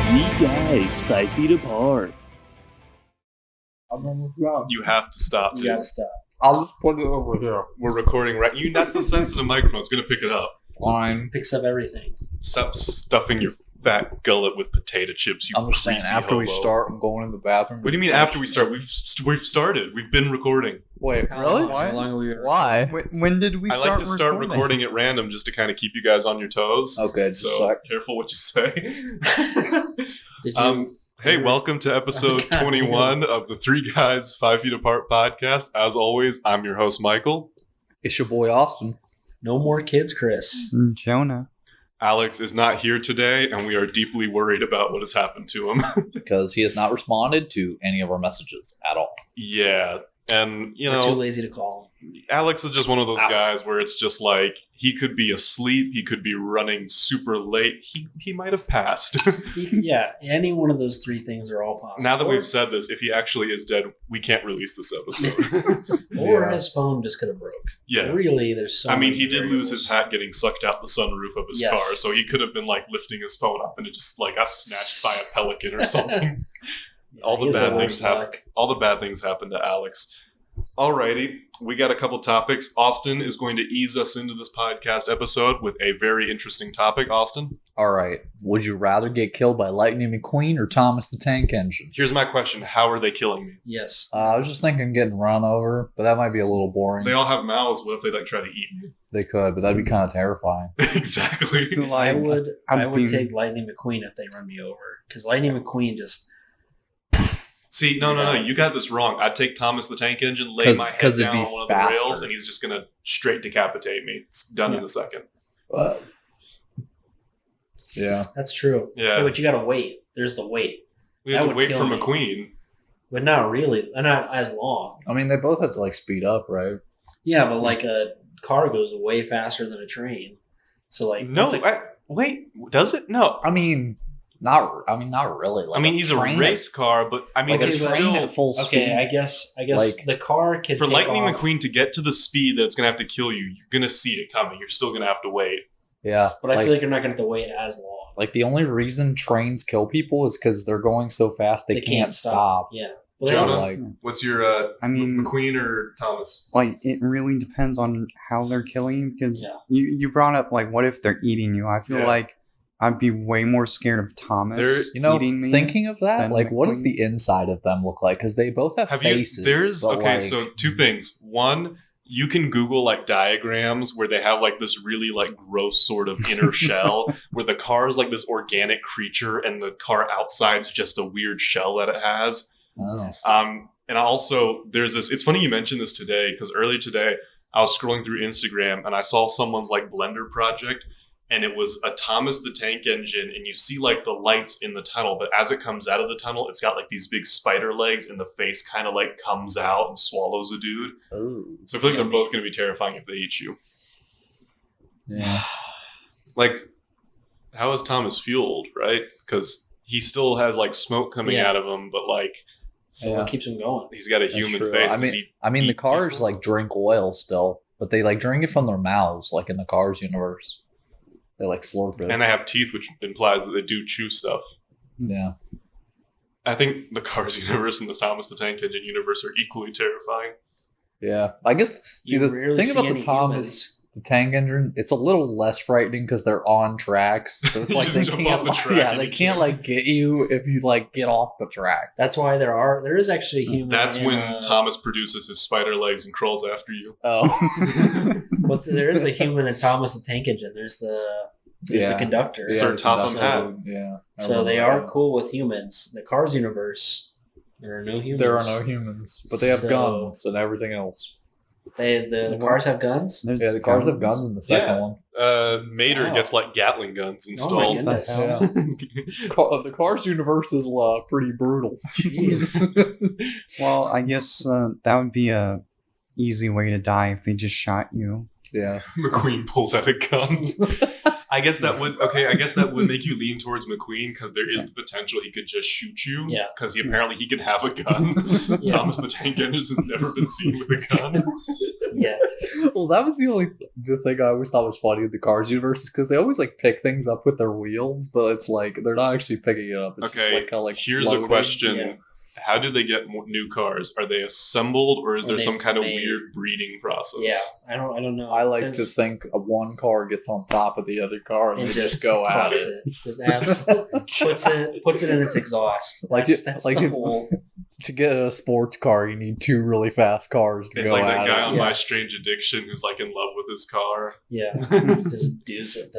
Three guys, 5 feet apart. You have to stop. You gotta stop. I'll just put it over here. We're recording right. That's the sensitive microphone. It's gonna pick it up. Fine. Picks up everything. Stop stuffing your fat gullet with potato chips. You I'm just saying, greasy after we hobo. start, I'm going in the bathroom. What do you mean after we start? We've started. We've been recording. Wait, How really? long- How long are we? Why? When did we I start like to start recording at random just to kind of keep you guys on your toes. Okay, just a So sec. careful what you say. Did you? Hey, welcome to episode God 21 of the Three Guys 5 Feet Apart podcast. As always, I'm your host, Michael. It's your boy Austin. No more kids, Chris. Jonah. Alex is not here today, and we are deeply worried about what has happened to him. Because he has not responded to any of our messages at all. Yeah, and, you We're too know, lazy to call. Alex is just one of those guys where it's just like, he could be asleep, he could be running super late, he might have passed. Yeah, any one of those three things are all possible. Now that we've said this, if he actually is dead, we can't release this episode. Or Yeah. his phone just could have broke. Yeah. Really, there's so I mean, many he did lose his variables. hat getting sucked out the sunroof of his Yes. car, so he could have been like lifting his phone up and it just like got snatched by a pelican or something. Yeah, all the he has bad worst things happen. luck. All the bad things happened to Alex. Alrighty, we got a couple topics. Austin is going to ease us into this podcast episode with a very interesting topic. Austin, All right. Would you rather get killed by Lightning McQueen or Thomas the Tank Engine? here's my question: how are they killing me? Yes. I was just thinking getting run over, but that might be a little boring. They all have mouths. What if they like try to eat me? They could, but that'd be kind of terrifying. Exactly. I feel I like would I'm being- take Lightning McQueen if they run me over. Because Lightning McQueen just See, no. You got this wrong. I'd take Thomas the Tank Engine, lay 'Cause- my head 'cause it'd down be on one of the faster. rails, and he's just gonna straight decapitate me. It's done in a second. Yeah. that's true. Yeah. But you gotta wait. There's the wait. We have That to would wait kill for me. McQueen. But not really. Not as long. I mean, they both have to like speed up, right? Yeah, but like a car goes way faster than a train. So like No, it's like- wait, does it? No. I mean, not really. Like I mean, he's a train race car, but I mean, Like a there's train still at full speed. okay, I guess Like- the car can for take Lightning off, McQueen to get to the speed that's gonna have to kill you. You're gonna see it coming. You're still gonna have to wait. Yeah, but I feel like you're not gonna have to wait as long. like the only reason trains kill people is because they're going so fast they can't stop. Yeah. Well, So, they don't- like, What's your I mean, McQueen or Thomas? like it really depends on how they're killing you. Because Yeah. you brought up like, what if they're eating you? I feel Yeah. like I'd be way more scared of Thomas you know, eating me. thinking of that, than like, what does McQueen. the inside of them look like? Because they both have Have you? faces. There's but, okay. like, So two things. One, you can Google like diagrams where they have like this really like gross sort of inner shell where the car is like this organic creature and the car outside's just a weird shell that it has. oh. And also, there's this. It's funny you mentioned this today because earlier today I was scrolling through Instagram and I saw someone's like Blender project, and it was a Thomas the Tank Engine, and you see like the lights in the tunnel, but as it comes out of the tunnel, it's got like these big spider legs, and the face kind of like comes out and swallows a dude. Ooh. So I feel like they're Yummy. both going to be terrifying if they eat you. Yeah. Like, how is Thomas fueled, right? Because he still has like smoke coming Yeah. out of him, but like So Yeah. what keeps them going? he's got a That's human true. face. I Does mean, he I mean, the eat cars people? like drink oil still, but they like drink it from their mouths, like in the Cars universe. They like slurp it. And they have teeth, which implies that they do chew stuff. Yeah. I think the Cars universe and the Thomas the Tank Engine universe are equally terrifying. Yeah. I guess see, You the rarely thing see about the any Thomas, the Tank Engine, it's a little less frightening because they're on tracks. So it's You like just they jump can't, off the like, track yeah, and they you can't can't- like get you if you like get off the track. That's why there is actually a human. That's in, when Thomas produces his spider legs and crawls after you. Oh. But there is a human in Thomas the Tank Engine. There's the Yeah. conductor. Sir the Topham conductor, Hatt. Yeah. I So they remember are that. cool with humans. The Cars universe, there are no humans. There are no humans, but they have So- guns and everything else. The cars have guns. There's Yeah, the cars have guns in the second Yeah. one. Mater Wow. gets like Gatling guns Oh my installed. goodness! hell? The Cars universe is pretty brutal. Jeez. Well, I guess that would be a easy way to die if they just shot you. Yeah. McQueen pulls out a gun. I guess that would make you lean towards McQueen because there is the potential he could just shoot you. Yeah. Because he can have a gun. Yeah. Thomas the Tank Engine has never been seen with a gun. yet. Well, that was the thing I always thought was funny in the Cars universe, because they always like pick things up with their wheels, but it's like they're not actually picking it up. It's just Okay, like kind of like here's floating. a question. Yeah. How do they get new cars? Are they assembled, or is Or there they some kind of made- weird breeding process? Yeah, I don't know. I like to 'cause think one car gets on top of the other car and it they just go at fucks it. Just absolutely puts it in its exhaust. Like That's like the if- whole. To get a sports car, you need two really fast cars to It's go like at that guy it. on Yeah. My Strange Addiction who's like in love with his car. Yeah, just does it.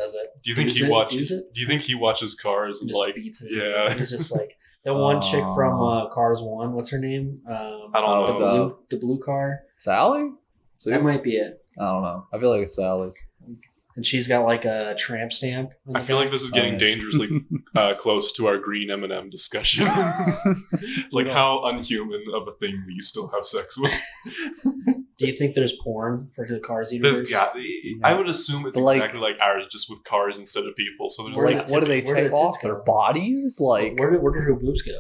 Do you think Does he it? watches? Does it? Do you think he watches cars and Just like? beats it. Yeah. He's just like the one chick from Cars 1. What's her name? I don't the know. blue, the blue car. Sally? That might be it. I don't know. I feel like it's Sally. And she's got like a tramp stamp. on I the feel back. like this is getting Oh, yes. dangerously close to our green M&M discussion. Like how unhuman of a thing do you still have sex with? Do you think there's porn for the Cars universe? This guy, I would assume it's Like- exactly like ours, just with cars instead of people. So there's Where like, the What do they Where did take the off? tits Their go? bodies? Like, where did her boobs go?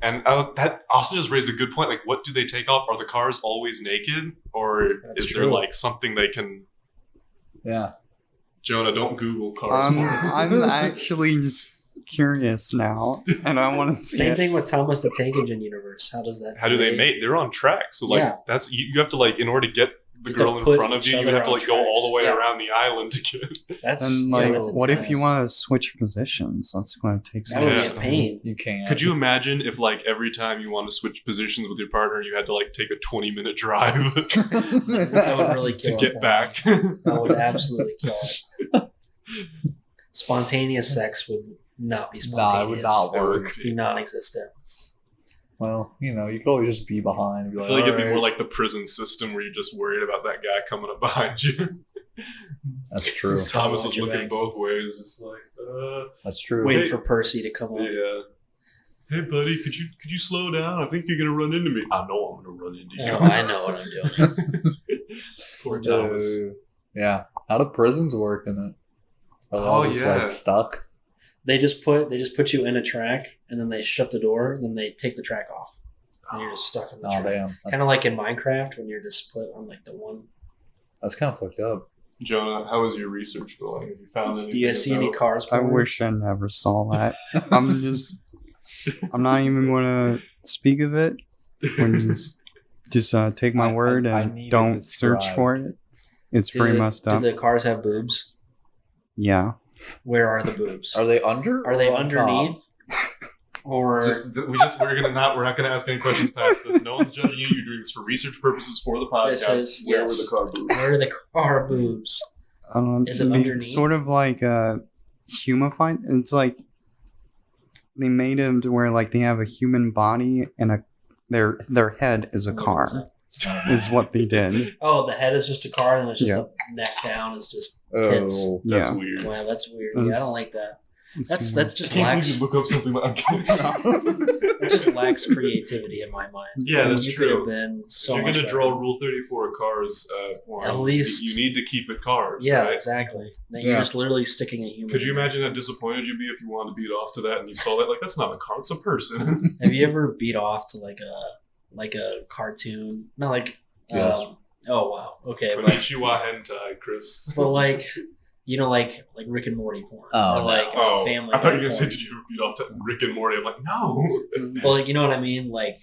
and that also just raised a good point. Like, what do they take off? Are the cars always naked, or That's is there true. like something they can? yeah. Jonah, don't Google cars. I'm actually just curious now, and I want to see Same it. thing with Thomas the Tank Engine universe. How does that? How do they mate? They're on track, so like Yeah. that's you have to like in order to get the You have to girl in put front of each you, you other have to on like go all the way tracks. Yeah. around the island to get. That's And yeah, like, that's what if you intense. want to switch positions? That's going to take That some would be Yeah. a pain. You can't. Could you imagine if like every time you want to switch positions with your partner, you had to like take a 20-minute drive That would really to kill get it. back? That would absolutely kill it. Spontaneous sex would not be spontaneous. Nah, it would not It would work. Be non-existent. Well, you know, you could always just be behind. And be I like, feel like it'd be "Alright." more like the prison system where you're just worried about that guy coming up behind you. That's true. Thomas is Watch your looking back. both ways, just like, That's true. Waiting Hey. for Percy to come up. yeah. Hey, buddy, could you slow down? I think you're gonna run into me. I know I'm gonna run into you. Oh, I know what I'm doing. Poor Thomas. Yeah. How do prisons work in it? Are they Oh, all just yeah. like stuck? They just put you in a track, and then they shut the door, and then they take the track off, and you're just stuck in the Oh, track. damn. Kind of like in Minecraft when you're just put on like the one. That's kind of fucked up. Jonah, how is your research going? Have you found anything? Do you guys see any about- cars? I porn? wish I never saw that. I'm not even going to speak of it. Just take my I- word I and need it don't search described. for it. It's Do pretty the- messed Do up. the cars have boobs? Yeah. Where are the boobs? Are they under? Are they or on top? underneath? Or We're not gonna ask any questions past this. No one's judging you. You're doing this for research purposes for the This podcast. is- Where yes. were the car boobs? where are the car boobs? I don't know. Is it they underneath? sort of like humified. It's like they made them to where like they have a human body and their head is a car. Is what they did. Oh, the head is just a car, and it's just Yeah. the neck down is just tits. Oh. That's Yeah. weird. Wow, that's weird. Yeah, I don't like that. It's That's just Can't we lacks. just look up something like I'm kidding. It just lacks creativity in my mind. Yeah, that's you true. could have been so if you're much gonna better. draw Rule 34 of cars, porn, At least- you need to keep it cars. Yeah, right? exactly. Then you're Yeah. just literally sticking a human. Could you in there. imagine how disappointed you'd be if you wanted to beat off to that and you saw that? Like, that's not a car, it's a person. Have you ever beat off to like a cartoon? Not like. Yes. Oh wow. Okay. Konnichiwa hentai, Chris. But like, you know, like Rick and Morty porn. Oh, or no. like Oh, Family I thought you Guy were gonna say, porn. did you ever beat off to Rick and Morty? I'm like, no. Well, like, you know what I mean? Like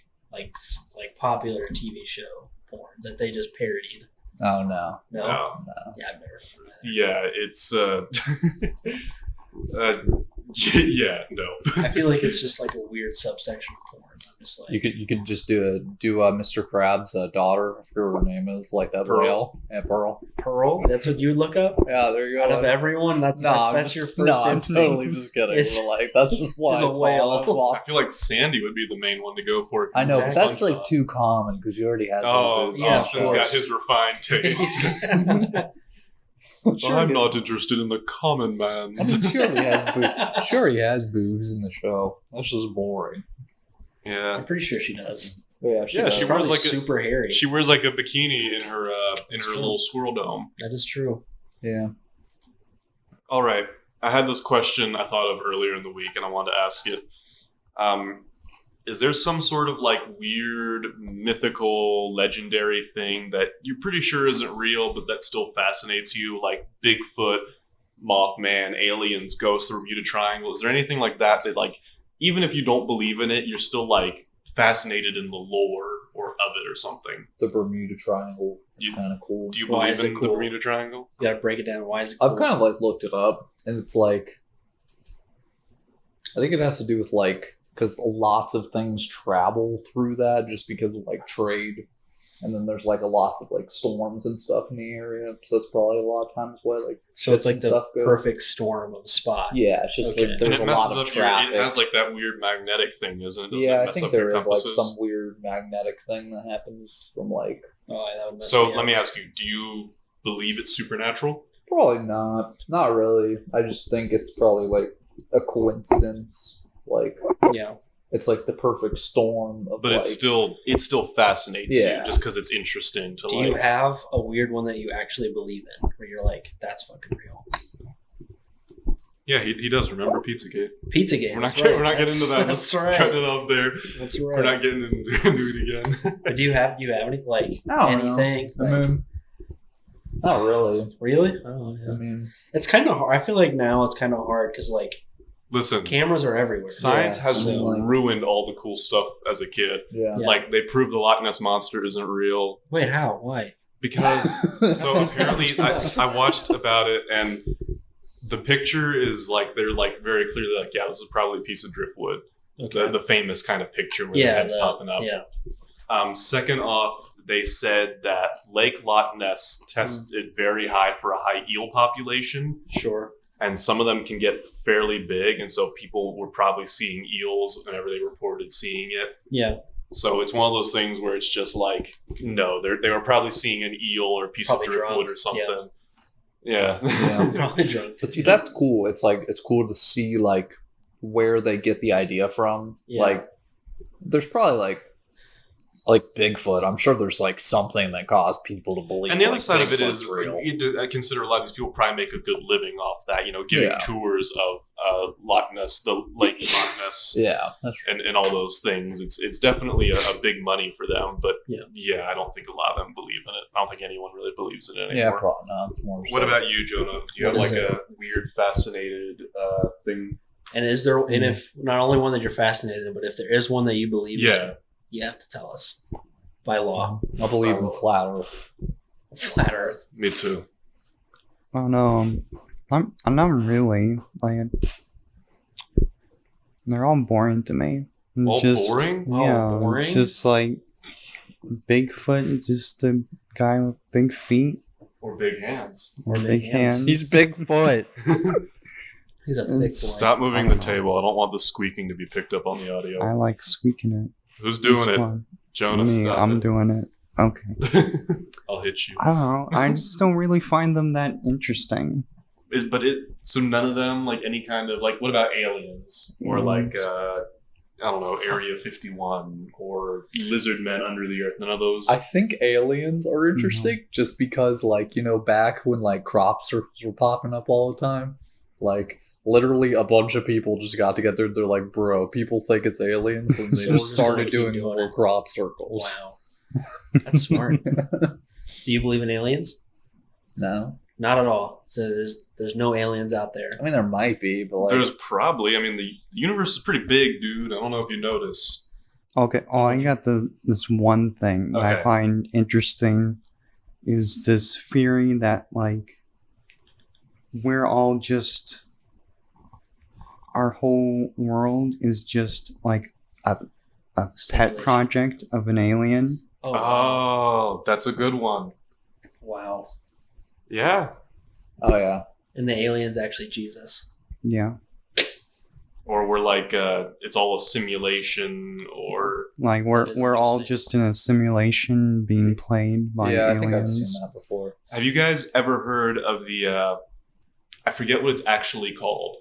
popular TV show porn that they just parodied. Oh, no. No. No. Yeah, I've never seen that. Yeah, it's yeah, no. I feel like it's just like a weird subsection of porn. I'm just like, You could just do Mr. Krabs' daughter, I forget what her name is, like that Pearl. Rail. Yeah, Pearl. Pearl. That's what you would look up Yeah, there you out go. of everyone. That's your first No, I'm instinct. totally just kidding. It's- But, like, that's just what it's I a whale. thought. I feel like Sandy would be the main one to go for. I know, but Exactly. that's like too common because he already has. Oh, those Yeah, of Austin's got course. his refined taste. Sure I'm he- not interested in the common I man's. mean, sure he has boobs. Sure he has boobs in the show. That's just boring. Yeah. I'm pretty sure she does. Yeah, Yeah, does. she It's wears probably like a- super hairy. She wears like a bikini in her true. little swirl dome. That is true. Yeah. All right, I had this question I thought of earlier in the week, and I wanted to ask it. is there some sort of like weird, mythical, legendary thing that you're pretty sure isn't real, but that still fascinates you, like Bigfoot, Mothman, aliens, ghosts, the Bermuda Triangle? Is there anything like that that, like, even if you don't believe in it, you're still like fascinated in the lore or of it or something? The Bermuda Triangle is You- kind of cool. Do you Why believe is it in the cool? Bermuda Triangle? You gotta break it down. Why is it cool? I've kind of like looked it up, and it's like, I think it has to do with like, because lots of things travel through that just because of like trade, and then there's like lots of like storms and stuff in the area, so that's probably a lot of times why like So it's like ships the and stuff go. perfect storm of a spot. Yeah, it's just Okay. like And there's it a messes lot of up your. traffic. It has like that weird magnetic thing, isn't it? Doesn't Yeah, it I mess think up your there is like compasses? some weird magnetic thing that happens from like. Oh, that would mess So me let up. me ask you: do you believe it's supernatural? Probably not really. I just think it's probably like a coincidence. Like Yeah. it's like the perfect storm of But like, it still fascinates Yeah. you just because it's interesting to Do like. you have a weird one that you actually believe in, where you're like, that's fucking real? Yeah, he does. Remember Pizzagate? Pizzagate. We're not that's right. we're not getting into that. That's Let's right. cut it off there. That's We're right. not getting into it again. But do you have any like I don't know. anything? I like- mean, not really. really? Oh, I yeah. mean, It's kind of hard. I feel like now it's kind of hard because like Listen, cameras are everywhere. science Yeah, has I mean, like- ruined all the cool stuff as a kid. yeah. Yeah. Like they proved the Loch Ness monster isn't real Wait, how? Why? because so apparently I watched about it and the picture is like they're like very clearly like, yeah, this is probably a piece of driftwood. Okay. The famous kind of picture where the yeah, head's popping up. yeah. Second off, they said that Lake Loch Ness tested very high for a high eel population, Sure. and some of them can get fairly big, and so people were probably seeing eels whenever they reported seeing it. Yeah. So it's one of those things where it's just like, no, they were probably seeing an eel or a piece Probably of driftwood drunk, or something. Yeah. Yeah. Probably drunk. But see, that's cool. It's like it's cool to see like where they get the idea from. Yeah. Like, there's probably like Bigfoot. I'm sure there's like something that caused people to believe. And the other like, side of it Bigfoot's is, real. I consider a lot of these people probably make a good living off that, giving Yeah. tours of Loch Ness, the Lake Loch Ness, Yeah, that's and all those things. It's definitely a big money for them, but Yeah. I don't think a lot of them believe in it. I don't think anyone really believes in it yeah, anymore. probably not. It's more What so- about you, Jonah? Do you have What like is it? a weird, fascinated thing? And is there? And if not only one that you're fascinated in, but if there is one that you believe Yeah. in, you have to tell us by law. I believe in flat Earth. Flat Earth. Me too. Oh no, I'm not really like. They're all boring to me. All boring? Yeah, boring? it's just like Bigfoot is just a guy with big feet Or big hands. or Big big hands. hands. He's Bigfoot. He's a thick boy. Stop moving the table. I don't want the squeaking to be picked up on the audio. I like squeaking it. Who's doing This it? one. Jonah, Me, stop I'm it. doing it. Okay. I'll hit you. I don't know. I just don't really find them that interesting. So none of them, like any kind of, like, what about aliens? Or like, Aliens. I don't know, Area 51 or lizard men under the earth. None of those. I think aliens are interesting just because, like, back when like crop circles were popping up all the time, like literally a bunch of people just got together. They're like, "Bro, people think it's aliens," and they So we're just just gonna started keep doing doing more it. crop circles. Wow. That's smart. Do you believe in aliens? No, Not at all. So there's no aliens out there. I mean there might be, but like, There's probably, the universe is pretty big, dude. I don't know if you notice. Okay. Oh, I got this one thing that Okay. I find interesting is this theory that like we're all just our whole world is just like a pet Simulation. project of an alien. Oh, Oh, that's a good one. wow. Yeah. oh yeah, And the alien's actually Jesus. Yeah. Or we're like, it's all a simulation, or Like That is we're all interesting. just in a simulation being played by yeah. I aliens. think I've seen that before. have you guys ever heard of the, I forget what it's actually called,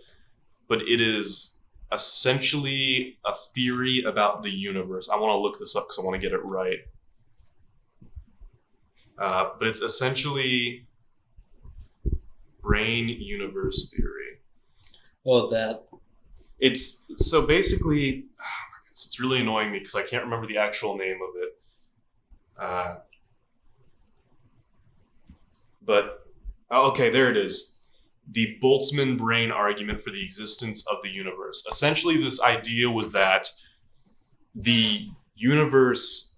but it is essentially a theory about the universe. I want to look this up because I want to get it right. But it's essentially brain universe theory. Oh, that. It's so basically, It's really annoying me because I can't remember the actual name of it. Okay, there it is. The Boltzmann brain argument for the existence of the universe. Essentially, this idea was that the universe,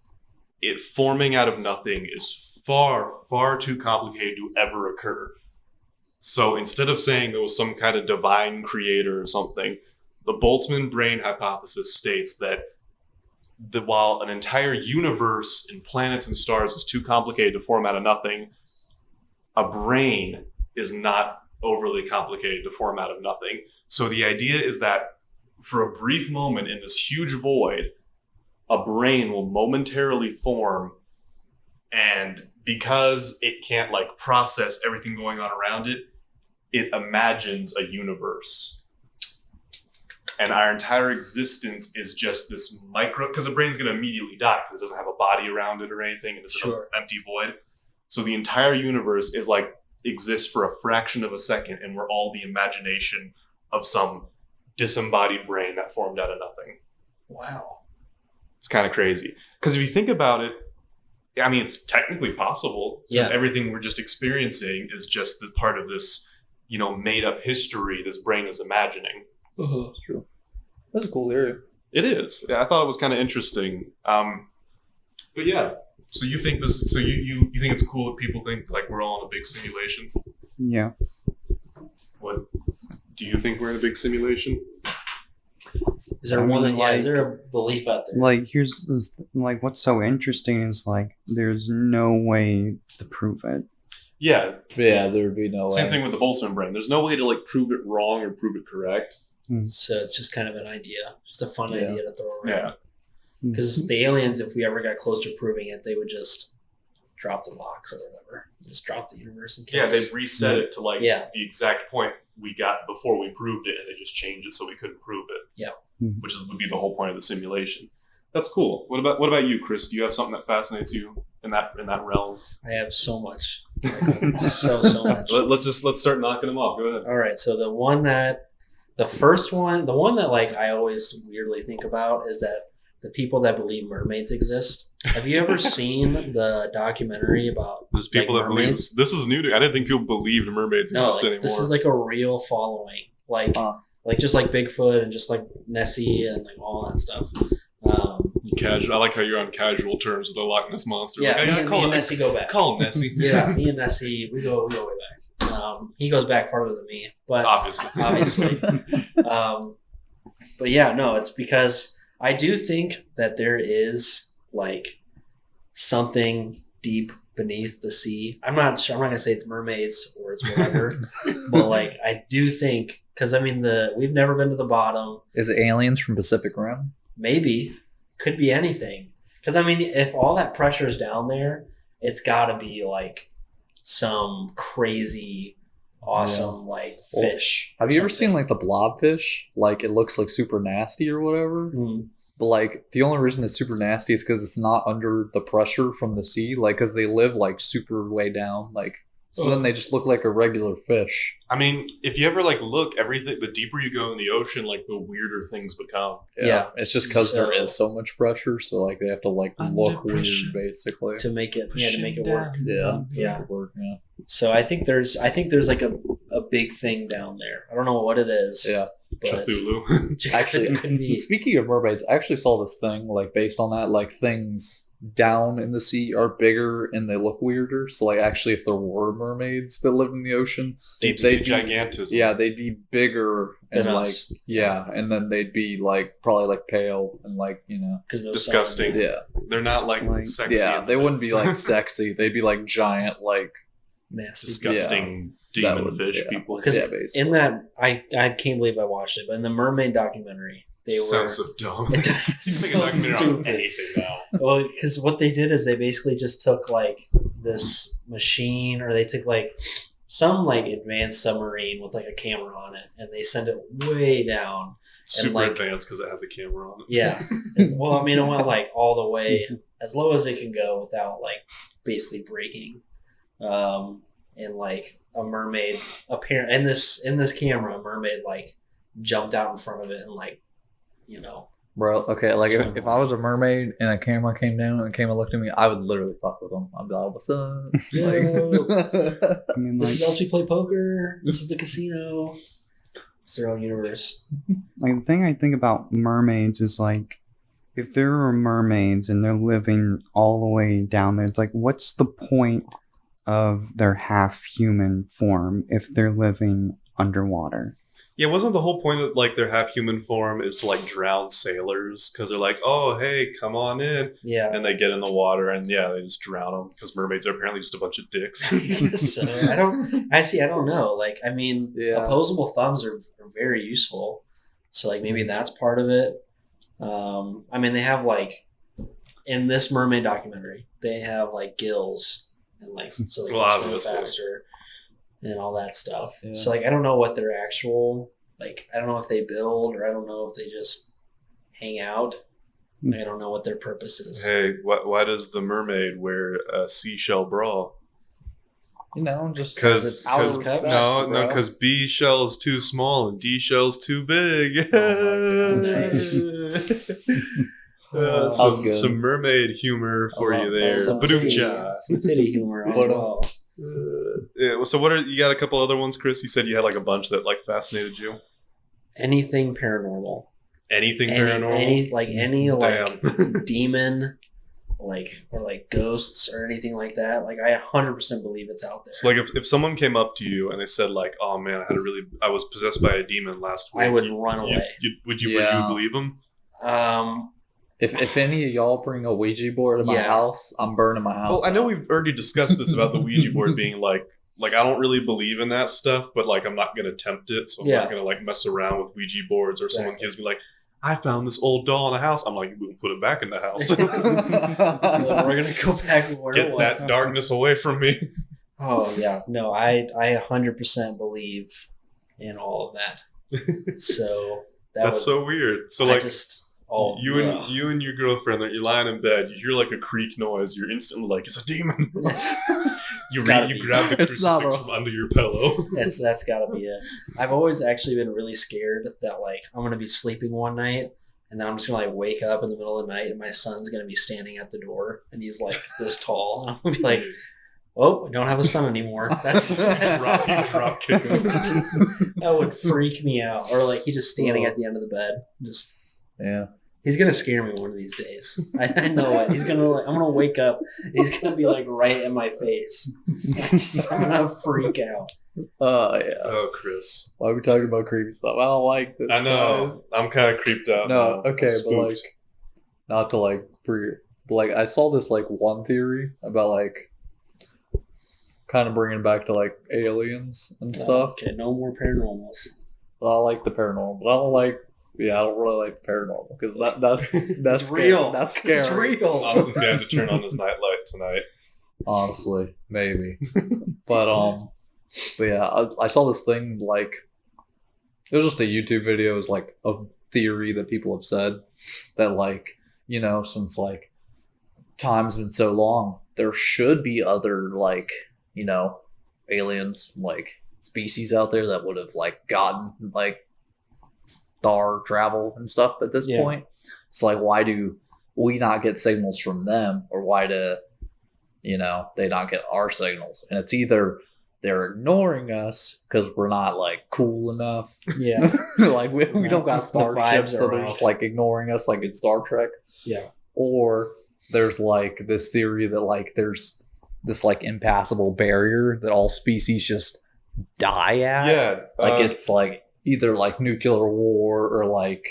it forming out of nothing, is far, far too complicated to ever occur. So instead of saying there was some kind of divine creator or something, the Boltzmann brain hypothesis states that while an entire universe and planets and stars is too complicated to form out of nothing, a brain is not overly complicated to form out of nothing. So the idea is that for a brief moment in this huge void, a brain will momentarily form, and because it can't like process everything going on around it, it imagines a universe. And our entire existence is just this micro, because the brain's going to immediately die because it doesn't have a body around it or anything, and it's an empty void. So the entire universe is like exists for a fraction of a second, and we're all the imagination of some disembodied brain that formed out of nothing. Wow. It's kind of crazy. Because if you think about it, I mean, it's technically possible. Because everything we're just experiencing is just the part of this, made up history this brain is imagining. That's true. That's a cool area. It is. Yeah, I thought it was kind of interesting. But yeah. So you think this? So you think it's cool that people think like we're all in a big simulation? Yeah. What do you think we're in a big simulation? Is there is there a belief out there? Like, here's this, like, what's so interesting is like, there's no way to prove it. Yeah. Yeah, there would be no way. Same thing with the Boltzmann brain. There's no way to like prove it wrong or prove it correct. So it's just kind of an idea, just a fun idea to throw around. Yeah. Because the aliens, if we ever got close to proving it, they would just drop the box or whatever. Just drop the universe and kill us. They'd reset it to like the exact point we got before we proved it, and they just changed it so we couldn't prove it. Yeah. Which would be the whole point of the simulation. That's cool. What about you, Chris? Do you have something that fascinates you in that realm? I have so much. so much. Let's start knocking them off. Go ahead. All right. So the one that like I always weirdly think about is that the people that believe mermaids exist. Have you ever seen the documentary about There's people like, that mermaids? believe this is new to me. I didn't think people believed mermaids exist anymore. This is like a real following. Like just like Bigfoot and just like Nessie and like all that stuff. Casual. I like how you're on casual terms with the Loch Ness monster. Yeah, like, me and Nessie go back. Call him Nessie. Yeah, me and Nessie, we go way back. He goes back farther than me, but obviously. But yeah, no, it's because I do think that there is like something deep beneath the sea. I'm not sure. I'm not gonna say it's mermaids or it's whatever, but like I do think because I mean we've never been to the bottom. Is it aliens from Pacific Rim? Maybe, could be anything. Because I mean, if all that pressure's down there, it's got to be like some crazy, awesome like fish. Have you ever seen like the blobfish? Like it looks like super nasty or whatever. But like the only reason it's super nasty is because it's not under the pressure from the sea. Like because they live like super way down. Like so then they just look like a regular fish. I mean, if you ever like look, everything the deeper you go in the ocean, like the weirder things become. Yeah. It's just because there is so much pressure, so like they have to like look weird basically to make it work. Yeah. So I think there's like a big thing down there. I don't know what it is. Yeah. Cthulhu. Actually, speaking of mermaids, I actually saw this thing like based on that, like things down in the sea are bigger and they look weirder. So like actually if there were mermaids that lived in the ocean, deep sea gigantism. Yeah, they'd be bigger and like and then they'd be like probably like pale and like, disgusting. Yeah. They're not like sexy. Yeah, they wouldn't be like sexy. They'd be like giant, like nasty, disgusting demon fish people. Because in that I can't believe I watched it, but in the mermaid documentary they sounds so dumb. It so stupid. Anything now. Well, because what they did is they basically just took like this machine, or they took like some like advanced submarine with like a camera on it, and they sent it way down. Super advanced because it has a camera on it. Yeah. Well, I mean, it went like all the way as low as it can go without like basically breaking. And like a mermaid apparent in this camera, a mermaid like jumped out in front of it and like, Bro, okay, like So if I was a mermaid and a camera came down and came and looked at me, I would literally fuck with them. I'd be like, "What's up?" Like, I mean, This is like, us. We play poker. This is the casino. It's their own universe. like the thing I think about mermaids is like, if there are mermaids and they're living all the way down there, it's like, what's the point of their half-human form if they're living underwater? Yeah, wasn't the whole point of like their half human form is to like drown sailors because they're like, oh hey, come on in, Yeah. and they get in the water and yeah, they just drown them because mermaids are apparently just a bunch of dicks. So I don't know. Like, I mean, Yeah. opposable thumbs are very useful. So like maybe that's part of it. I mean, they have like in this mermaid documentary, they have like gills and like so they Well, can swim obviously. faster and all that stuff. Yeah. So like I don't know what their actual like I don't know if they build or I don't know if they just hang out. Like, I don't know what their purpose is. Hey, why does the mermaid wear a seashell bra? you know, just Because it's out of respect, no, because B shell is too small and D shell's too big. Oh my God. Nice. That was good. Some mermaid humor for I you love there. that. Some Ba-doom-cha. titty humor as But, well. Yeah, so what are you got? A couple other ones, Chris? You said you had like a bunch that like fascinated you. Anything paranormal. Anything paranormal? Any like Damn. demon, like or like ghosts or anything like that. Like I 100% believe it's out there. So like if someone came up to you and they said like, "Oh man, I was possessed by a demon last week," I would run away. Would you Yeah. believe them? If any of y'all bring a Ouija board to my Yeah. house, I'm burning my house. Well, I know down. we've already discussed this about the Ouija board being like I don't really believe in that stuff, but like I'm not gonna tempt it, so I'm Yeah. not gonna like mess around with Ouija boards. Or someone Exactly. gives me like, "I found this old doll in a house." I'm like, "We'll put it back in the house. We're gonna go back where it Get was. that darkness away from me." Oh yeah, no, I 100% believe in all of that. So That's was, so weird. So I like just oh you ugh. and your girlfriend, like you're lying in bed, you hear like a creak noise, you're instantly like, "It's a demon." You It's gotta be. grab the It's not crucifix a- from under your pillow. That's got to be it. I've always actually been really scared that like I'm gonna be sleeping one night and then I'm just gonna like wake up in the middle of the night and my son's gonna be standing at the door and he's like this tall and I'm gonna be like, "Oh, I don't have a son anymore." That's drop kick him. that would freak me out. Or like he just standing at the end of the bed, just Yeah. he's gonna scare me one of these days. I know it. He's gonna like I'm gonna wake up. And he's gonna be like right in my face. I'm gonna freak out. Yeah. Oh, Chris. Why are we talking about creepy stuff? I don't like this. I know. I'm kind of creeped out. No, now. okay, I'm but like, spooked. not to like but like I saw this like one theory about like kind of bringing it back to like aliens and stuff. Okay, no more paranormals. I like the paranormal, but I don't really like the paranormal because that's It's scary. real. That's scary. It's real. Austin's gonna have to turn on his nightlight tonight. Honestly, maybe. but yeah, I saw this thing like it was just a YouTube video. It was like a theory that people have said that like since like time's been so long, there should be other like aliens like species out there that would have like gotten like star travel and stuff at this Yeah. point. It's like why do we not get signals from them, or why do they not get our signals? And it's either they're ignoring us because we're not like cool enough, Yeah. like we don't got The starships, vibes so are they're off. just like ignoring us, like in Star Trek. Yeah. Or there's like this theory that like there's this like impassable barrier that all species just die at. Yeah. Like it's like either like nuclear war or like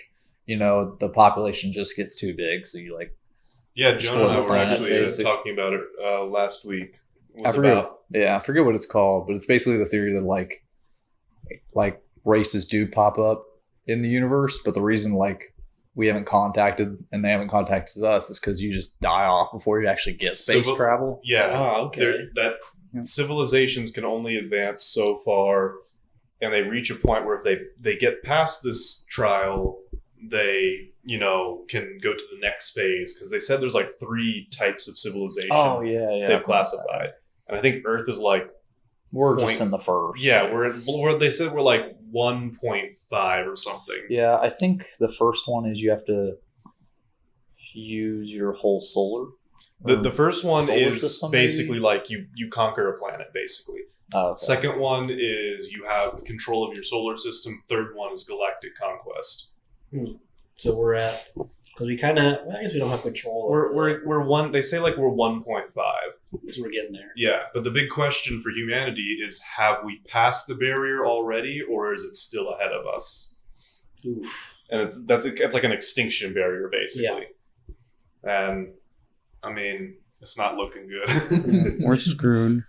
the population just gets too big, so you like Yeah, Jonah and I the were planet, actually basically. talking about it last week. It was I forget. about Yeah, I forget what it's called, but it's basically the theory that like races do pop up in the universe, but the reason like we haven't contacted and they haven't contacted us is because you just die off before you actually get space Civil- travel. yeah. Oh, okay. That Yeah. civilizations can only advance so far, and they reach a point where if they get past this trial, they can go to the next phase, because they said there's like 3 types of civilization Oh yeah. they've classified, and I think Earth is like We're point- just in the first. they said we're like 1.5 or something. Yeah, I think the first one is you have to use your whole solar. The first one Solar is system, maybe? basically like you conquer a planet, basically. Oh, okay. Second one is you have control of your solar system. Third one is galactic conquest. So we're at, because we kind of, I guess we don't have control. We're one. They say like we're 1.5. So we're getting there. Yeah, but the big question for humanity is: have we passed the barrier already, or is it still ahead of us? Oof. And it's like an extinction barrier, basically. And I mean, it's not looking good. We're screwed.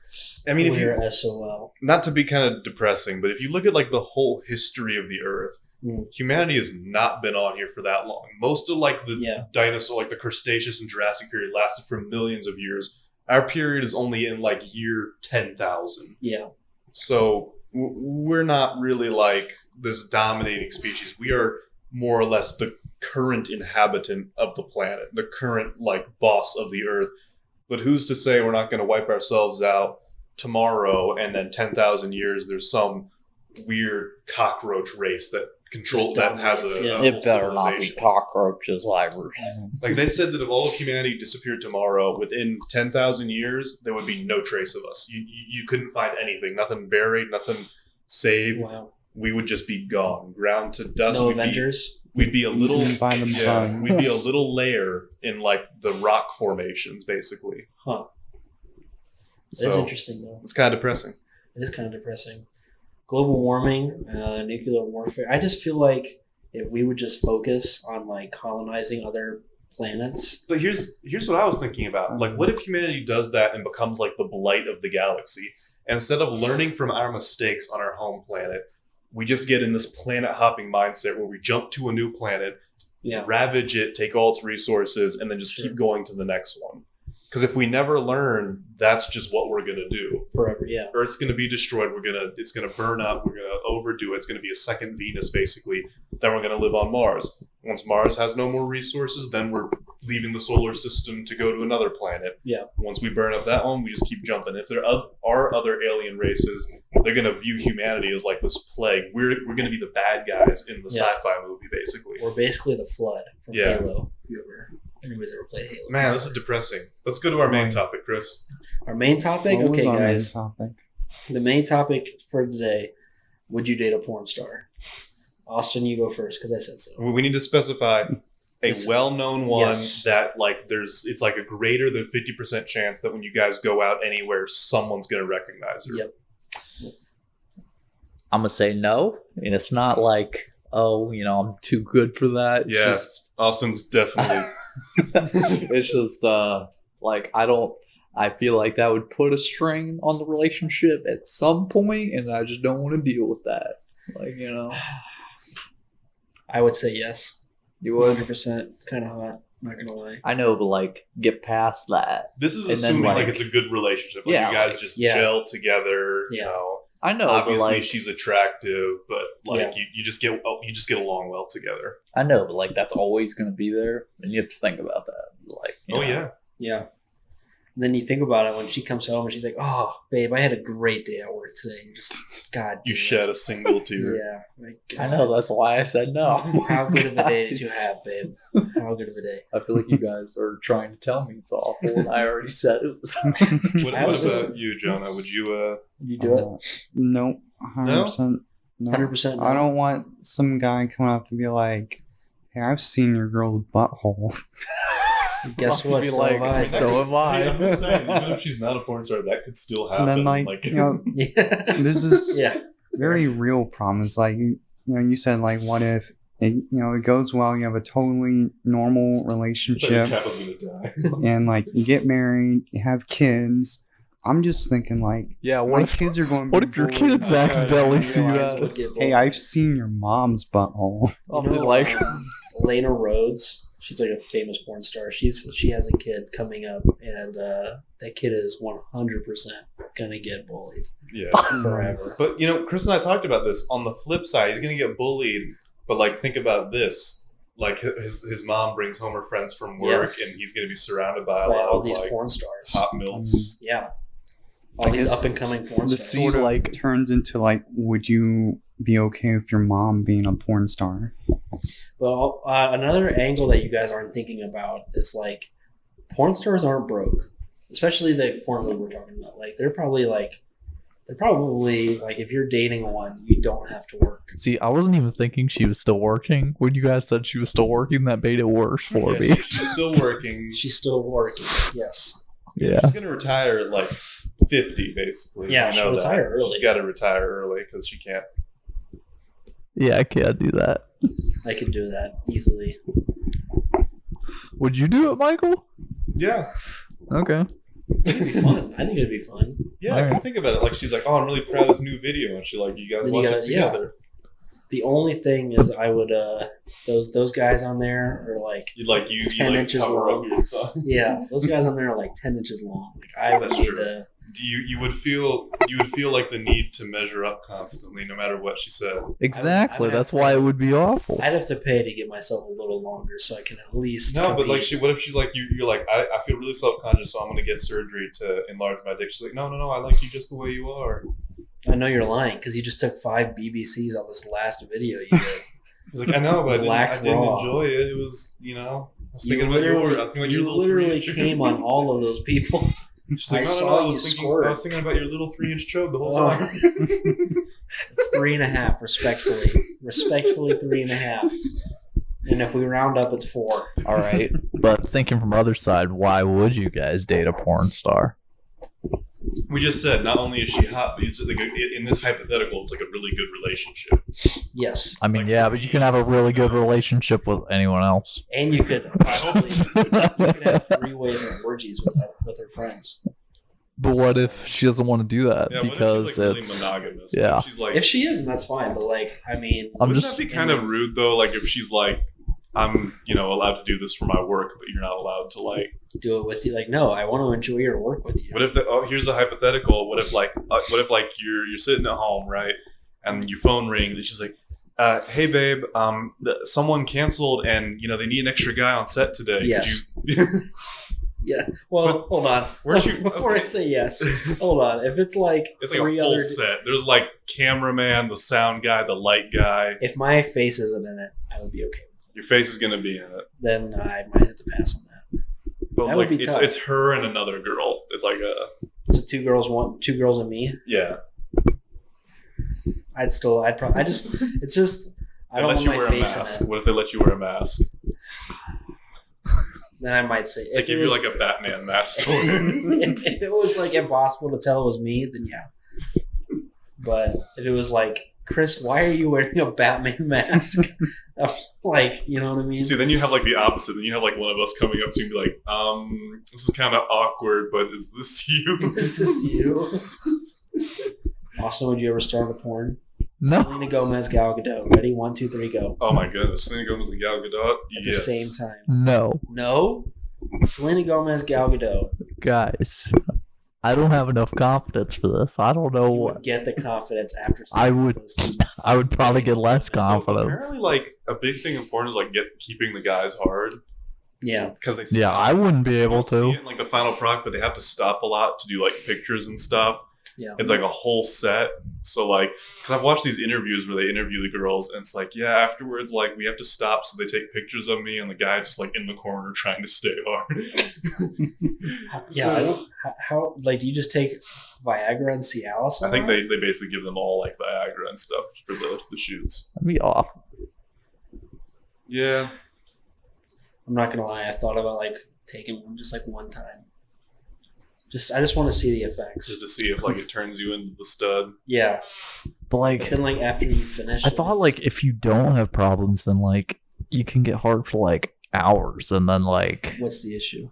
I mean, if you We're SOL. not to be kind of depressing, but if you look at like the whole history of the Earth, humanity has not been on here for that long. Most of like the dinosaur, like the Cretaceous and Jurassic period, lasted for millions of years. Our period is only in like year 10,000. Yeah. So we're not really like this dominating species. We are more or less the current inhabitant of the planet, the current like boss of the Earth. But who's to say we're not going to wipe ourselves out tomorrow, and then 10,000 years there's some weird cockroach race that has a Yeah. whole It better not be civilization. cockroaches, Ivor. Like they said that if all of humanity disappeared tomorrow, within 10,000 years there would be no trace of us. You couldn't find anything, nothing buried, nothing saved. Wow. We would just be gone, ground to dust. No We'd be- Avengers. We'd be a little Eaten by the sun. We'd be a little layer in like the rock formations, basically. Huh. That So is interesting, though. it's kind of depressing. It is kind of depressing. Global warming, nuclear warfare. I just feel like if we would just focus on like colonizing other planets. But here's what I was thinking about. Like, what if humanity does that and becomes like the blight of the galaxy? Instead of learning from our mistakes on our home planet, we just get in this planet hopping mindset where we jump to a new planet, Yeah. ravage it, take all its resources, and then just Sure. keep going to the next one. Because if we never learn, that's just what we're gonna do. Forever. Yeah. Earth's gonna be destroyed. It's gonna burn up. We're gonna overdo it. It's gonna be a second Venus, basically. Then we're gonna live on Mars. Once Mars has no more resources, then we're leaving the solar system to go to another planet. Yeah. Once we burn up that one, we just keep jumping. If there are other alien races, they're gonna view humanity as like this plague. We're gonna be the bad guys in the Yeah. sci-fi movie, basically. We're basically the Flood from Yeah. Halo. Anybody's ever played Halo? Man, this is depressing. Let's go to our main topic, Chris. Our main topic. What was Okay, our main guys. topic? The main topic for today: would you date a porn star? Austin, you go first because I said so. We need to specify a Yes. well-known one Yes. that like it's like a greater than 50% chance that when you guys go out anywhere, someone's gonna recognize her. Yep. I'm gonna say no, and it's not like, oh, I'm too good for that. It's Yeah. just, Austin's definitely it's just like I feel like that would put a strain on the relationship at some point, and I just don't want to deal with that. Like, I would say yes. you would. 100%. It's kind of hot. I'm not gonna lie. I know, but like, get past that. this is And then, assuming like like- it's a good relationship. Like Yeah, you guys like- just yeah. gel together, Yeah. you know. I know, Obviously but like, she's attractive, but like Yeah. you just get along well together. I know, but like, that's always gonna be there, and you have to think about that. Like, Oh yeah. Yeah. And then you think about it when she comes home and she's like, "Oh, babe, I had a great day at work today." And just God, You damn shed it. a single tear. Yeah. My God. I know, that's why I said no. How good of a day did you Guys. have, babe? How good of a day? I feel like you guys are trying to tell me it's awful, and I already said it was. What about you, Jonah? Would you You do it. Nope. 100%. No? 100%. I don't want some guy coming up to be like, "Hey, I've seen your girl's butthole." Guess I'll what? be So like, have I. so am I. Hey, I'm just saying, even if she's not a porn star, that could still happen. And then, like, Yeah. this is Yeah. very real problem. It's like, you said, like, what if it goes well, you have a totally normal relationship, Cat was gonna die. and like you get married, you have kids. I'm just thinking, like, Yeah, my kids are going. what if your kids accidentally see that? Hey, I've seen your mom's butthole. I'll be like, Lena Rhodes. She's like a famous porn star. She has a kid coming up, and that kid is 100% gonna get bullied Yeah. forever. But Chris and I talked about this. On the flip side, he's gonna get bullied. But like, think about this: like his mom brings home her friends from work, Yes. and he's gonna be surrounded by a By lot all of these like porn stars. hot milfs. Yeah. All these guess up and coming porn This stars. sort of like- turns into like, would you be okay with your mom being a porn star. Well, another angle that you guys aren't thinking about is like porn stars aren't broke, especially the porn that we're talking about. Like they're probably like if you're dating one, you don't have to work. See, I wasn't even thinking she was still working. When you guys said she was still working, that made it worse for me. She's still working. She's still working. Yes. Yeah. She's gonna retire at like 50, basically. Yeah, I she'll know retire early. She's got to retire early because she can't. Yeah, I can't do that. I could do that easily. Would you do it, Michael? Yeah, Okay. It'd be fun. I think it'd be fun. yeah. Alright. Because think about it. Like she's like, "Oh, I'm really proud of this new video," and she like, "You guys Then watch you it guys- yeah. together." The only thing is, I would those guys on there are like You'd like use 10 like inches cover long. up your thumb. yeah, those guys on there are like 10 inches long. Like I would That's need true. to. Do you would feel like the need to measure up constantly, no matter what she said. Exactly. I would That's have why to- it would be awful. I'd have to pay to get myself a little longer so I can at least. No, but like, compete. what if she's like, you're like, I feel really self conscious, so I'm gonna get surgery to enlarge my dick. She's like, no, I like you just the way you are. I know you're lying because you just took 5 BBCs on this last video you did. He's like, I know, but I Black didn't raw. enjoy it. It was, I was You thinking about your, literally- I was thinking about you your little literally 3-inch. came on all of those people. She's like, I no, saw I you was thinking, squirt. I was thinking about your little 3-inch chode the whole Oh. time. It's 3.5, respectfully. Respectfully, 3.5. And if we round up, it's 4. All right. But thinking from the other side, why would you guys date a porn star? We just said not only is she hot, but it's like in this hypothetical, it's like a really good relationship. Yes. I mean, Like, yeah, but you can have a really good relationship with anyone else. And you could possibly you could have 3 ways and orgies with her friends. But what if she doesn't want to do that Yeah, because what if she's like it's really monogamous? yeah. If she's like, If she isn't, that's fine. But like, I mean, I'm wouldn't just that be kind of rude though? Like if she's like, I'm allowed to do this for my work, but you're not allowed to like. do it with you. Like, no, I want to enjoy your work with you. What if here's a hypothetical. What if you're sitting at home, right, and your phone rings and she's like, hey babe, someone canceled and they need an extra guy on set today. Yes. Could you? Yeah. Well, But hold on. weren't you- Before I say yes, hold on. If it's like It's like a 3 full other, set. There's like cameraman, the sound guy, the light guy. if my face isn't in it, I would be okay. Your face is gonna be in it. Then I might have to pass on that. But That would like be it's tough. it's her and another girl. It's like So 2 girls and me. yeah. I'd probably. It's just. I They don't let want you my wear a face mask. in it. What if they let you wear a mask? Then I might say They if give it you was like a Batman mask. to wear. if it was like impossible to tell it was me, then yeah. But if it was like, Chris, why are you wearing a Batman mask? Like, you know what I mean? See, then you have like the opposite. Then you have like one of us coming up to you and be like, this is kind of awkward, but is this you? Is this you? Austin, would you ever start a porn? no. Selena Gomez, Gal Gadot. Ready? 1, 2, 3, go. Oh my goodness, Selena Gomez and Gal Gadot. At the Yes. same time. No, No? Selena Gomez, Gal Gadot. guys, I don't have enough confidence for this. I don't know You what. would get the confidence after I would- those 2. I would probably get less So confidence. apparently, like a big thing in porn is like keeping the guys hard Yeah. because they Yeah, I wouldn't be you able don't see to. it in like the final product, but they have to stop a lot to do like pictures and stuff. Yeah. It's like a whole set. So like, because I've watched these interviews where they interview the girls, and it's like, yeah, afterwards, like we have to stop, so they take pictures of me, and the guy's just like in the corner trying to stay hard. Yeah, I don't. How like do you just take Viagra and Cialis? I think they basically give them all like Viagra and stuff for the shoots. That'd be off. Yeah, I'm not gonna lie. I thought about like taking one just like one time. I just want to see the effects. just to see if like it turns you into the stud. Yeah, But like, but then like after you finish, I thought like if you don't have problems, then like you can get hard for like hours, and then like what's the issue?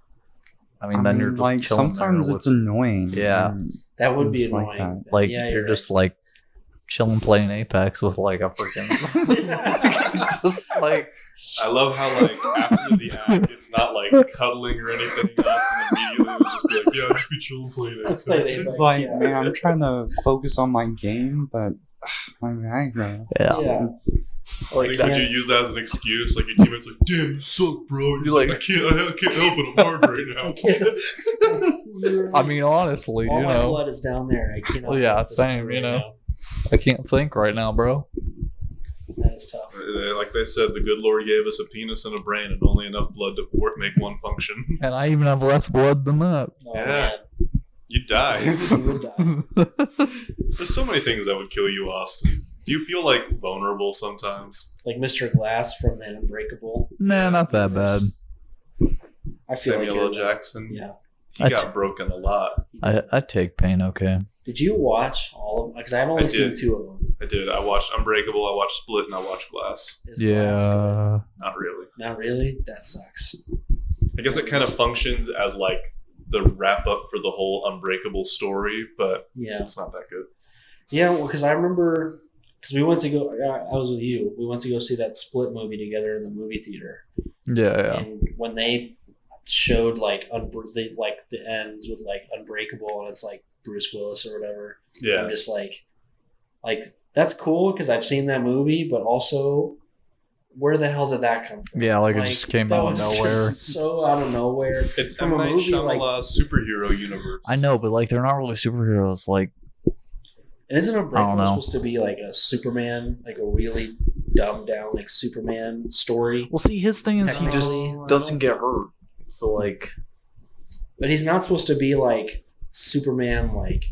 I mean, then you're just like chilling there sometimes with- it's annoying. Yeah. That would be It's like annoying. that. like yeah, you're right. just like chilling playing Apex with like a freaking just like I love how like after the act, it's not like cuddling or anything. Austin immediately would just be like, yeah, just be chilling playing Let's play Apex. Apex. It's like, Yeah. man, I'm trying to focus on my game, but my Viagra. yeah. Yeah, Like, would you use that as an excuse? Like your teammate's like, "Damn, you suck, bro." And You're you're like- like, I can't help it. I'm hard right now. I mean, honestly, all you my know, blood is down there. I can't. Well, yeah, same, you know. I can't think right now, bro. That is tough. Like they said, the good Lord gave us a penis and a brain and only enough blood to make one function. And I even have less blood than that. Oh, Yeah. man. You die. You would die. There's so many things that would kill you, Austin. Do you feel like vulnerable sometimes? Like Mr. Glass from the Unbreakable. Nah, not that bad. I feel Samuel like L. you're Jackson. Yeah. He got broken a lot. I take pain okay. Did you watch all of them? Because I've only I seen did. 2 of them. I did. I watched Unbreakable, I watched Split, and I watched Glass. Is Glass Yeah. Not really. good? Not really? That sucks. I guess it kind of functions as like the wrap up for the whole Unbreakable story, but Yeah. it's not that good. Yeah, well, because I remember, because we went to go, I was with you. We went to go see that Split movie together in the movie theater. Yeah. And when they showed like the ends with like Unbreakable and it's like Bruce Willis or whatever, Yeah. I'm just like that's cool because I've seen that movie, but also where the hell did that come from? Yeah, like it just came that out of was just nowhere. so out of nowhere. It's From M. a Night movie, Shyamalan's superhero universe. I know, but like they're not really superheroes. Like And isn't I don't Unbreakable know. supposed to be like a Superman, like a really dumbed down like Superman story? well, see, his thing is he just Technically. doesn't get hurt. So like, But he's not supposed to be like Superman, like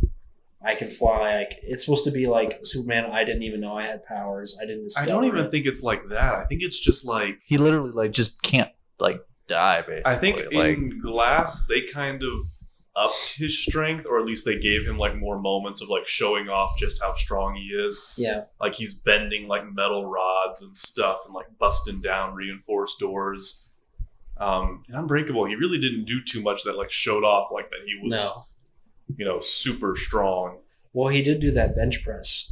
I can fly. Like it's supposed to be like Superman. I didn't even know I had powers. I didn't. I Discover don't even it. think it's like that. I think it's just like he literally like just can't like die. Basically, I think like in Glass they kind of upped his strength, or at least they gave him like more moments of like showing off just how strong he is. Yeah, Like he's bending like metal rods and stuff, and like busting down reinforced doors. In Unbreakable, he really didn't do too much that like showed off like that he was, no. super strong. Well, he did do that bench press.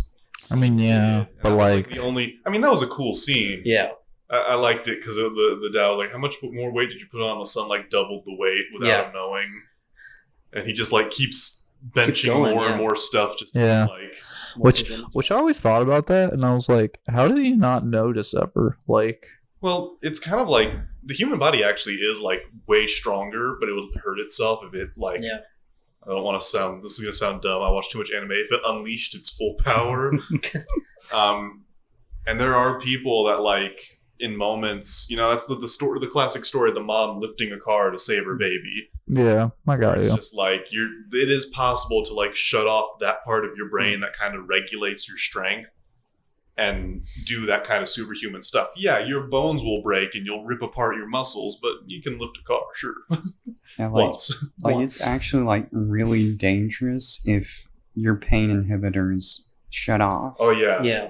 I mean, yeah, And but that was, like, the only. I mean, that was a cool scene. Yeah, I liked it because of the dad. Like, how much more weight did you put on? The son like doubled the weight without Yeah. him knowing, and he just like keeps benching going, more yeah. and more stuff. Just to Yeah. see, like. which I always thought about that, and I was like, how did he not notice ever? Like, Well, it's kind of like the human body actually is like way stronger, but it would hurt itself if it like. Yeah. I don't want to sound. This is gonna sound dumb. I watch too much anime. If it unleashed its full power, and there are people that like in moments, that's the story, the classic story of the mom lifting a car to save her baby. yeah, I got It's you. just like it is possible to like shut off that part of your brain that kind of regulates your strength and do that kind of superhuman stuff. Yeah, your bones will break and you'll rip apart your muscles, but you can lift a car, sure. Yeah, like, Once. like Once. it's actually like really dangerous if your pain inhibitors shut off. Oh yeah. yeah,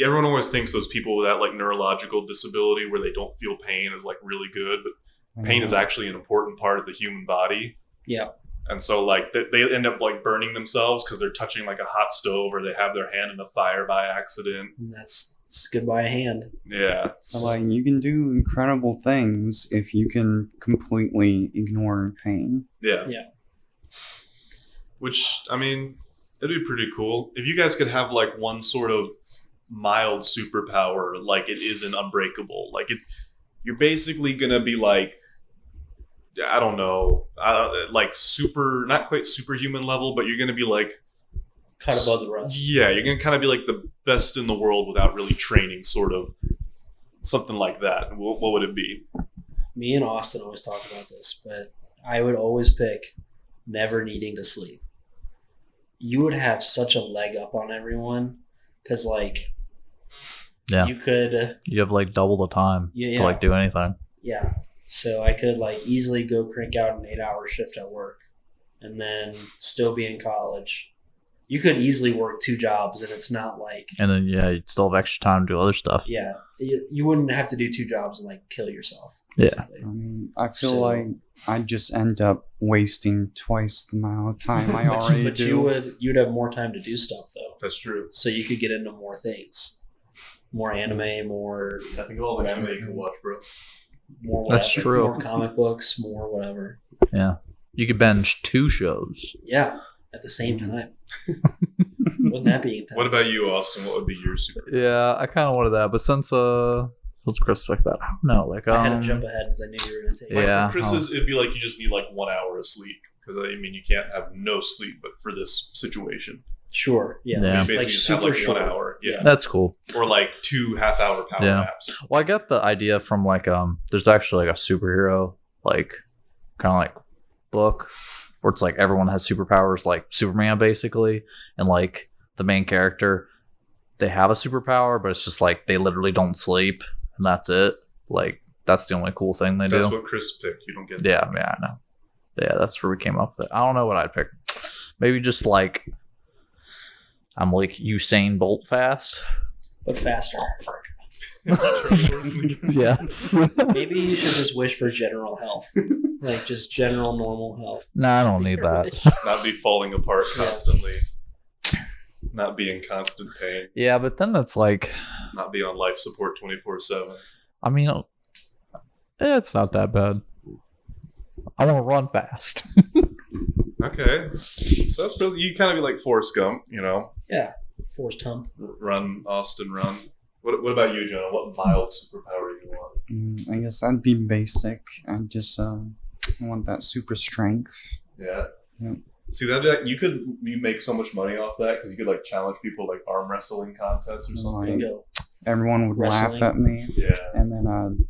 Everyone always thinks those people with that like neurological disability where they don't feel pain is like really good, but pain is actually an important part of the human body. yeah. And so, like, they end up, like, burning themselves because they're touching, like, a hot stove or they have their hand in a fire by accident. And that's goodbye hand. Yeah. So, like, you can do incredible things if you can completely ignore pain. Yeah. Yeah. Which, I mean, it'd be pretty cool. If you guys could have, like, one sort of mild superpower, like it is in Unbreakable. Like, you're basically going to be, like... I don't know, like super, not quite superhuman level, but you're going to be like, Kind of above the rest. yeah, you're going to kind of be like the best in the world without really training, sort of something like that. What would it be? Me and Austin always talk about this, but I would always pick never needing to sleep. You would have such a leg up on everyone because, like, Yeah. you could, You have like double the time Yeah. to like do anything. yeah. So I could like easily go crank out an 8-hour shift at work and then still be in college. You could easily work 2 jobs and it's not like, And then yeah, you'd still have extra time to do other stuff. yeah, you wouldn't have to do 2 jobs and like kill yourself. Yeah. basically. I mean, I feel So- like I'd just end up wasting twice the amount of time I already But do. you'd have more time to do stuff though. That's true. So you could get into more things. More anime, more I think all the anime you can watch, bro. more That's whatever, true. more comic books, more whatever. Yeah. You could binge 2 shows. Yeah, at the same time. Wouldn't that be intense? What about you, Austin? What would be your super? Yeah, I kind of wanted that, but since Chris picked that, I don't know. Like, I had to jump ahead because I knew you were going to take it. Like Yeah. for Chris's, it'd be like you just need like 1 hour of sleep because I mean you can't have no sleep, but for this situation, Sure. Yeah. Yeah. You basically just have like super 1 short. hour. Yeah. That's cool. Or like 2 half-hour power Yeah. naps. Well, I got the idea from like there's actually like a superhero like kind of like book where it's like everyone has superpowers like Superman basically, and like the main character, they have a superpower, but it's just like they literally don't sleep and that's it. Like that's the only cool thing they That's do. what Chris picked. You don't get Yeah, I know. Yeah, that's where we came up with it. I don't know what I'd pick. Maybe just like I'm like Usain Bolt fast. But faster. Yes. Maybe you should just wish for general health. Like just general normal health. No, I don't need that. Not be falling apart constantly. Not be in constant pain. Yeah, but then that's like, Not be on life support 24/7. I mean, it's not that bad. I want to run fast. Okay. So that's basically, you kind of be like Forrest Gump, you know? Yeah. Forced hump. Run, Austin, run. What about you, Jonah? What mild superpower do you want? I guess that'd be basic. I just want that super strength. Yeah. Yeah. See, that'd be like, you make so much money off that because you could like challenge people like arm wrestling contests or something. Bingo. Everyone would Wrestling. laugh at me, Yeah. and then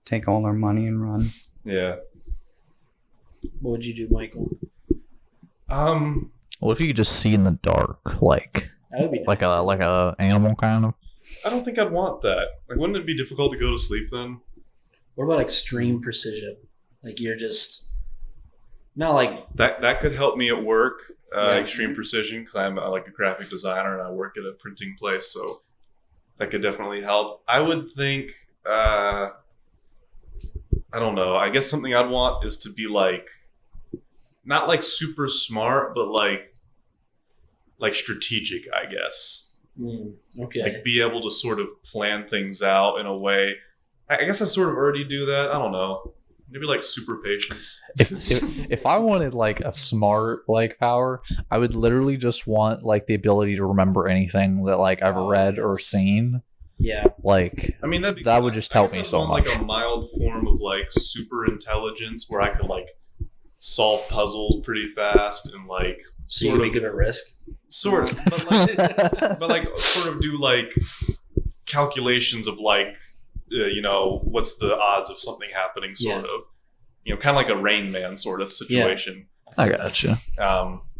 take all their money and run. Yeah. What would you do, Michael? What if you could just see in the dark, like That would be like nice, too. a animal kind of? I don't think I'd want that. Like, wouldn't it be difficult to go to sleep then? What about extreme precision? Like you're just not like That could help me at work. Yeah. Extreme precision, because I'm like a graphic designer and I work at a printing place, so that could definitely help. I would think. I don't know. I guess something I'd want is to be like, not like super smart, but like strategic, I guess. okay. Like be able to sort of plan things out in a way. I guess I sort of already do that. I don't know. Maybe like super patience. If I wanted like a smart like power, I would literally just want like the ability to remember anything that like I've read or seen. Yeah. Like I mean, that would just I help guess me I'd so want, much. Like a mild form of like super intelligence where I could like solve puzzles pretty fast and like So you sort could be of- good at Risk. sort of, but like sort of do like calculations of like what's the odds of something happening, sort of, kind of like a Rain Man sort of situation. I gotcha.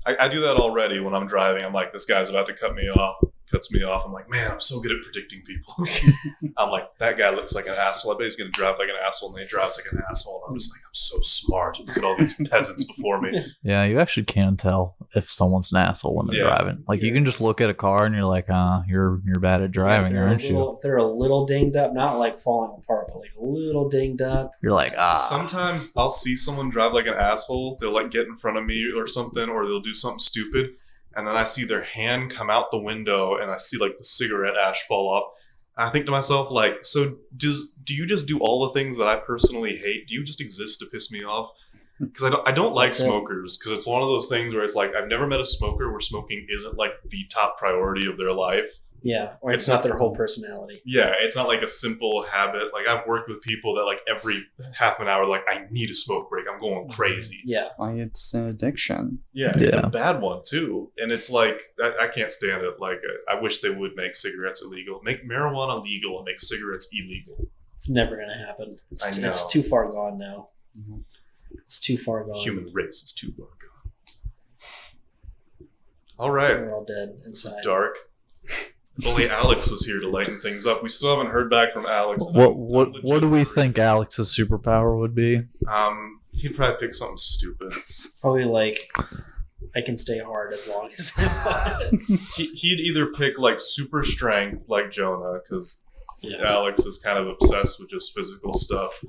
I do that already when I'm driving. I'm like, this guy's about to cuts me off. I'm like, man, I'm so good at predicting people. I'm like, that guy looks like an asshole. I bet he's going to drive like an asshole, and then he drives like an asshole. And I'm just like, I'm so smart. Look at all these peasants before me. Yeah, you actually can tell if someone's an asshole when they're Yeah. driving. Like you can just look at a car and you're like, you're bad at driving, aren't you? If they're a little dinged up, not like falling apart, but like a little dinged up. You're like, Sometimes I'll see someone drive like an asshole. They'll like get in front of me or something, or they'll do something stupid. And then I see their hand come out the window and I see like the cigarette ash fall off. And I think to myself, like, so do you just do all the things that I personally hate? Do you just exist to piss me off? Because I don't like That's it. smokers, because it's one of those things where it's like, I've never met a smoker where smoking isn't like the top priority of their life. Yeah. Or it's not their whole personality. Yeah, it's not like a simple habit. Like I've worked with people that like every half an hour, like, I need a smoke break. I'm going crazy. Yeah. Why it's an addiction. Yeah, it's Yeah. a bad one too, and it's like I can't stand it. Like I wish they would make cigarettes illegal, make marijuana legal, and make cigarettes illegal. It's never going to happen. I know. It's too far gone now. Mhm. It's too far gone. Human race is too far gone. All right, We're all dead inside. dark. If only Alex was here to lighten things up. We still haven't heard back from Alex. and what I'm what legit what do we worried. think Alex's superpower would be? He'd probably pick something stupid. Probably like, I can stay hard as long as I want. He'd either pick like super strength, like Jonah, because Yeah. Alex is kind of obsessed with just physical stuff.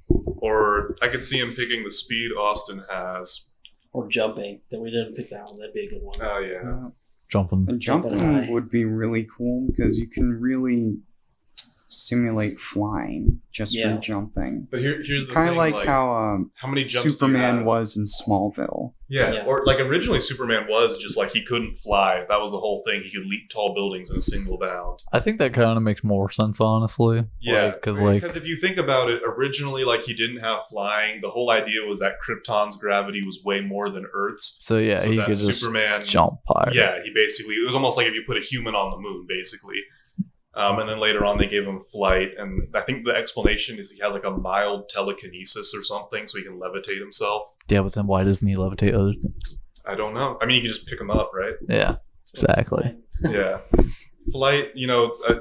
Or I could see him picking the speed Austin has. Or jumping. Then we didn't pick that one. That'd be a good one. Oh, yeah. Jumping. And Jumping jumping high. would be really cool because you can really simulate flying just Yeah. for jumping. But here's the Kind thing, of like how how many jumps do you Superman have? was in Smallville. Yeah. Yeah. Or like originally Superman was just like he couldn't fly. That was the whole thing. He could leap tall buildings in a single bound. I think that kind of makes more sense, honestly. Yeah, because because if you think about it, originally like he didn't have flying. The whole idea was that Krypton's gravity was way more than Earth's. so yeah, so he that could just Superman jump higher. Yeah, he basically it was almost like if you put a human on the moon, basically. And then later on, they gave him flight, and I think the explanation is he has like a mild telekinesis or something, so he can levitate himself. Yeah, but then why doesn't he levitate other things? I don't know. I mean, you can just pick him up, right? Yeah, exactly. Yeah. Flight,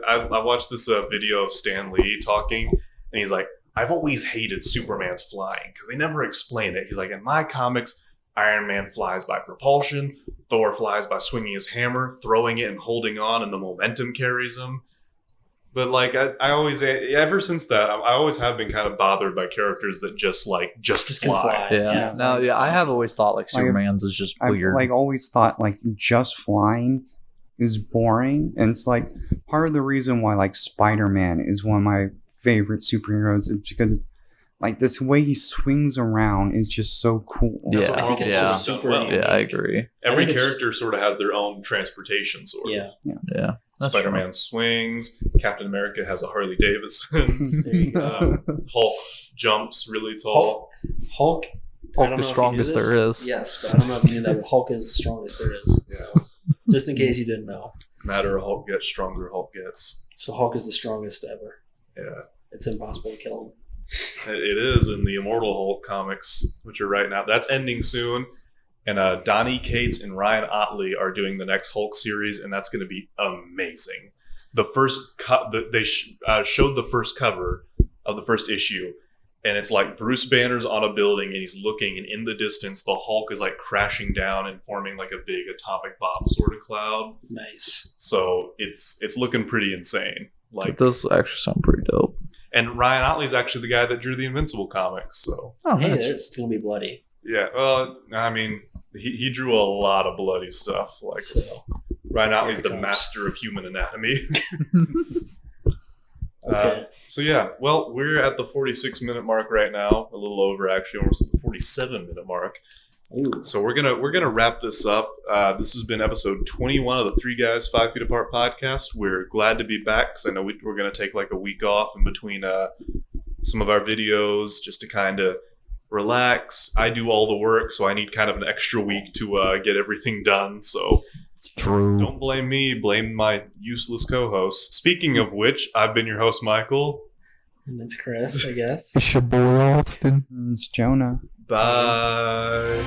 I watched this video of Stan Lee talking, and he's like, I've always hated Superman's flying because they never explain it. He's like, in my comics, Iron Man flies by propulsion, Thor flies by swinging his hammer, throwing it and holding on, and the momentum carries him. But like I always, ever since that, I always have been kind of bothered by characters that just can fly. fly. Yeah. No, yeah, I have always thought like Superman's is just I've weird. like always thought like just flying is boring, and it's like part of the reason why like Spider-Man is one of my favorite superheroes is because like this way he swings around is just so cool. That's Yeah, what I think it's Marvel just has done super well. unique. yeah, I agree. Every I think it's- character sort of has their own transportation, sort Yeah. of. Yeah, that's Spider-Man swings. Captain America has a Harley Davidson. There you go. Hulk jumps really tall. Hulk. Hulk I don't is know if you knew strongest this. there is. Yes, but I don't know if you knew that. But Hulk is the strongest there is. Yeah. So, just in case you didn't know. Matter Hulk gets, stronger Hulk gets. So Hulk is the strongest ever. Yeah, It's impossible to kill him. it is in the Immortal Hulk comics, which are right now. That's ending soon. And Donnie Cates and Ryan Otley are doing the next Hulk series, and that's going to be amazing. The first they showed the first cover of the first issue, and it's like Bruce Banner's on a building, and he's looking, and in the distance, the Hulk is like crashing down and forming like a big atomic bomb sort of cloud. Nice. So it's looking pretty insane. Like, It does actually sound pretty dope. and Ryan Otley's actually the guy that drew the Invincible comics. So Oh, Hey, nice. it's gonna be bloody. yeah, well, I mean, he drew a lot of bloody stuff. Like So Ryan Otley's the Here it comes. master of human anatomy. okay. So yeah, well, we're at the 46-minute mark right now, a little over actually, almost at the 47-minute mark. Ooh. So we're gonna wrap this up. This has been episode 21 of the Three Guys 5 Feet Apart podcast. We're glad to be back because I know we're gonna take like a week off in between some of our videos just to kind of relax. I do all the work, so I need kind of an extra week to get everything done. So True. don't blame me, blame my useless co-host. Speaking of which, I've been your host, Michael. And it's Chris, I guess. It's your boy Austin. It's Jonah. Bye.